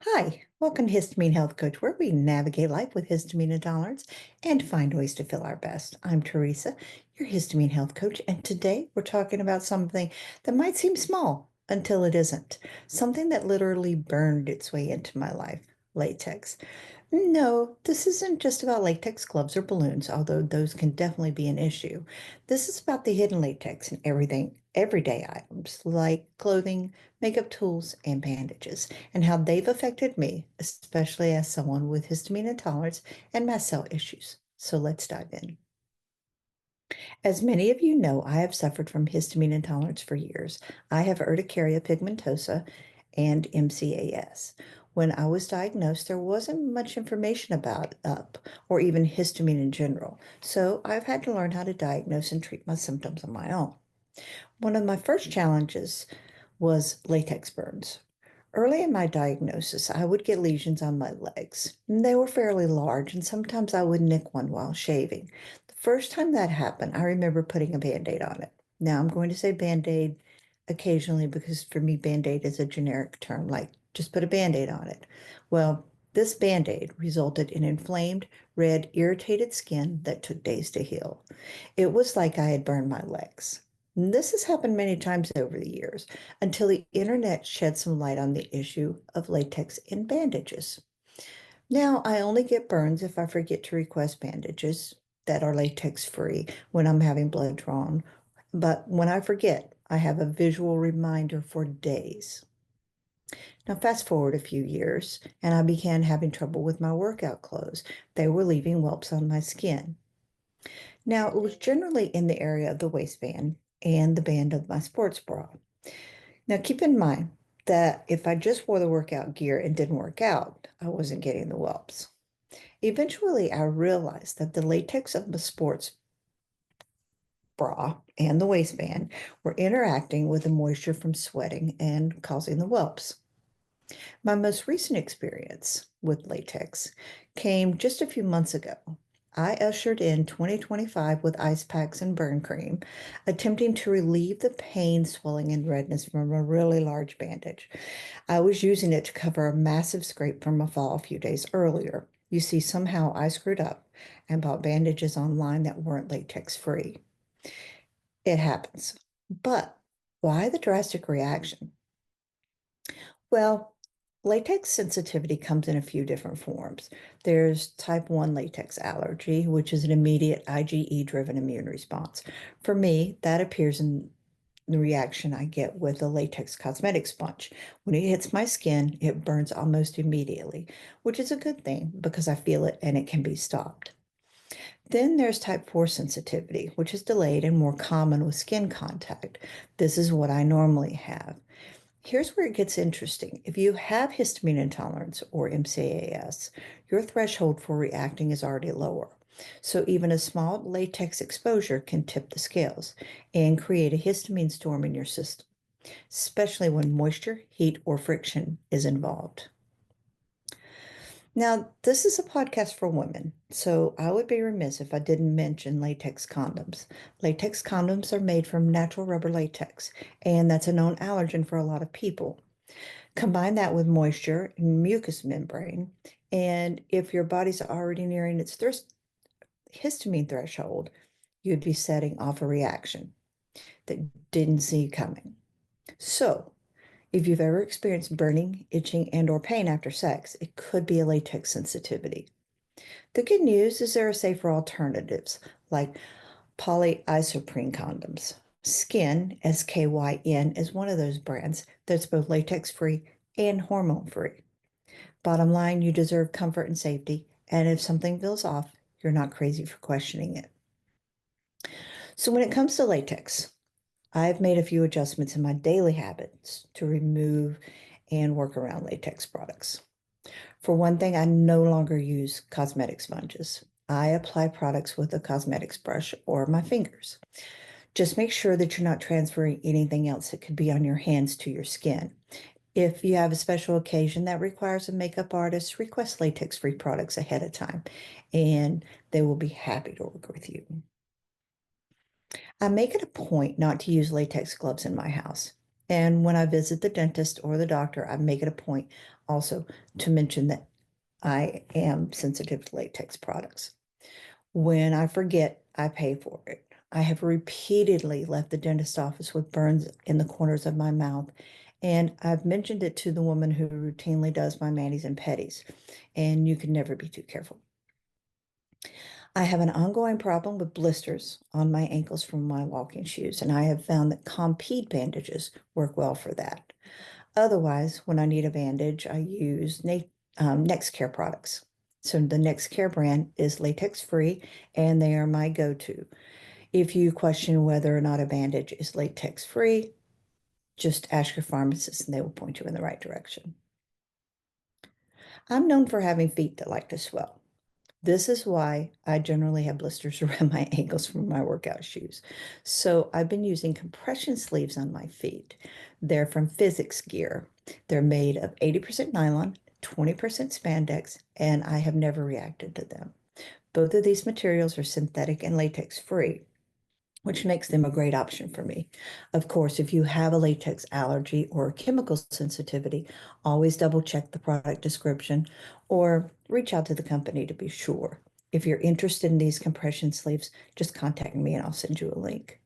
Hi, welcome to Histamine Health Coach, where we navigate life with histamine intolerance and find ways to feel our best. I'm Teresa, your histamine health coach, and today we're talking about something that might seem small until it isn't. Something that literally burned its way into my life, latex. No, this isn't just about latex gloves or balloons, although those can definitely be an issue. This is about the hidden latex in everything, everyday items like clothing, makeup tools, and bandages, and how they've affected me, especially as someone with histamine intolerance and mast cell issues. So let's dive in. As many of you know, I have suffered from histamine intolerance for years. I have urticaria pigmentosa and MCAS. When I was diagnosed, there wasn't much information about UP or even histamine in general, so I've had to learn how to diagnose and treat my symptoms on my own. One of my first challenges was latex burns. Early in my diagnosis, I would get lesions on my legs. They were fairly large, and sometimes I would nick one while shaving. The first time that happened, I remember putting a band-aid on it. Now, I'm going to say band-aid occasionally because for me, band-aid is a generic term, like just put a band-aid on it. Well, this band-aid resulted in inflamed, red, irritated skin that took days to heal. It was like I had burned my legs. This has happened many times over the years until the internet shed some light on the issue of latex in bandages. Now, I only get burns if I forget to request bandages that are latex free when I'm having blood drawn. But when I forget, I have a visual reminder for days. Now, fast forward a few years, and I began having trouble with my workout clothes. They were leaving whelps on my skin. Now, it was generally in the area of the waistband and the band of my sports bra. Now, keep in mind that if I just wore the workout gear and didn't work out, I wasn't getting the whelps. Eventually, I realized that the latex of the sports bra and the waistband were interacting with the moisture from sweating and causing the whelps. My most recent experience with latex came just a few months ago. I ushered in 2025 with ice packs and burn cream, attempting to relieve the pain, swelling, and redness from a really large bandage. I was using it to cover a massive scrape from a fall a few days earlier. You see, somehow I screwed up and bought bandages online that weren't latex free. It happens. But why the drastic reaction? Well, latex sensitivity comes in a few different forms. There's type 1 latex allergy, which is an immediate IgE-driven immune response. For me, that appears in the reaction I get with a latex cosmetic sponge. When it hits my skin, it burns almost immediately, which is a good thing because I feel it and it can be stopped. Then there's type 4 sensitivity, which is delayed and more common with skin contact. This is what I normally have. Here's where it gets interesting. If you have histamine intolerance or MCAS, your threshold for reacting is already lower. So even a small latex exposure can tip the scales and create a histamine storm in your system, especially when moisture, heat, or friction is involved. Now, this is a podcast for women, so I would be remiss if I didn't mention latex condoms. Latex condoms are made from natural rubber latex, and that's a known allergen for a lot of people. Combine that with moisture and mucous membrane, and if your body's already nearing its histamine threshold, you'd be setting off a reaction that didn't see coming. So, if you've ever experienced burning, itching, and or pain after sex, it could be a latex sensitivity. The good news is there are safer alternatives like polyisoprene condoms. Skin, SKYN, is one of those brands that's both latex-free and hormone-free. Bottom line, you deserve comfort and safety, and if something feels off, you're not crazy for questioning it. So when it comes to latex, I've made a few adjustments in my daily habits to remove and work around latex products. For one thing, I no longer use cosmetic sponges. I apply products with a cosmetics brush or my fingers. Just make sure that you're not transferring anything else that could be on your hands to your skin. If you have a special occasion that requires a makeup artist, request latex-free products ahead of time, and they will be happy to work with you. I make it a point not to use latex gloves in my house. And when I visit the dentist or the doctor, I make it a point also to mention that I am sensitive to latex products. When I forget, I pay for it. I have repeatedly left the dentist office with burns in the corners of my mouth, and I've mentioned it to the woman who routinely does my manis and pedis, and you can never be too careful. I have an ongoing problem with blisters on my ankles from my walking shoes, and I have found that Compeed bandages work well for that. Otherwise, when I need a bandage, I use Next Care products. So the Next Care brand is latex free, and they are my go-to. If you question whether or not a bandage is latex free, just ask your pharmacist and they will point you in the right direction. I'm known for having feet that like to swell. This is why I generally have blisters around my ankles from my workout shoes. So I've been using compression sleeves on my feet. They're from Physics Gear. They're made of 80% nylon, 20% spandex, and I have never reacted to them. Both of these materials are synthetic and latex free, which makes them a great option for me. Of course, if you have a latex allergy or chemical sensitivity, always double check the product description or reach out to the company to be sure. If you're interested in these compression sleeves, just contact me and I'll send you a link.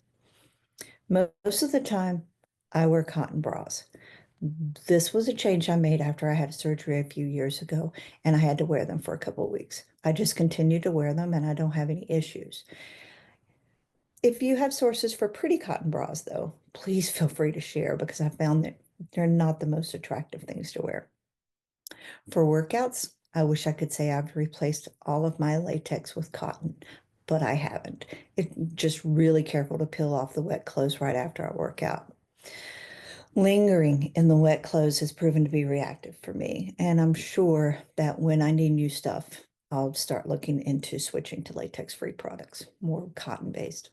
Most of the time, I wear cotton bras. This was a change I made after I had surgery a few years ago, and I had to wear them for a couple of weeks. I just continue to wear them and I don't have any issues. If you have sources for pretty cotton bras, though, please feel free to share because I found that they're not the most attractive things to wear. For workouts, I wish I could say I've replaced all of my latex with cotton, but I haven't. It's just really careful to peel off the wet clothes right after I work out. Lingering in the wet clothes has proven to be reactive for me, and I'm sure that when I need new stuff, I'll start looking into switching to latex-free products, more cotton-based.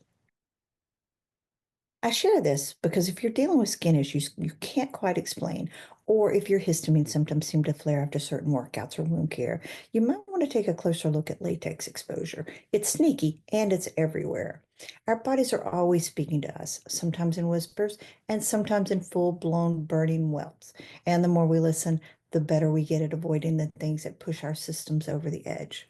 I share this because if you're dealing with skin issues you can't quite explain, or if your histamine symptoms seem to flare after certain workouts or wound care, you might want to take a closer look at latex exposure. It's sneaky and it's everywhere. Our bodies are always speaking to us, sometimes in whispers and sometimes in full-blown burning welts. And the more we listen, the better we get at avoiding the things that push our systems over the edge.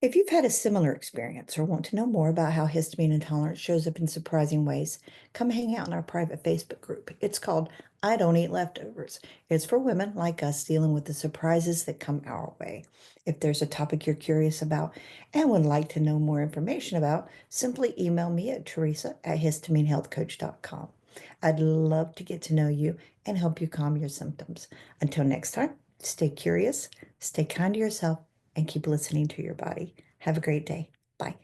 If you've had a similar experience or want to know more about how histamine intolerance shows up in surprising ways, come hang out in our private Facebook group. It's called I Don't Eat Leftovers. It's for women like us dealing with the surprises that come our way. If there's a topic you're curious about and would like to know more information about, simply email me at teresa@histaminehealthcoach.com. I'd love to get to know you and help you calm your symptoms. Until next time, stay curious, stay kind to yourself, and keep listening to your body. Have a great day. Bye.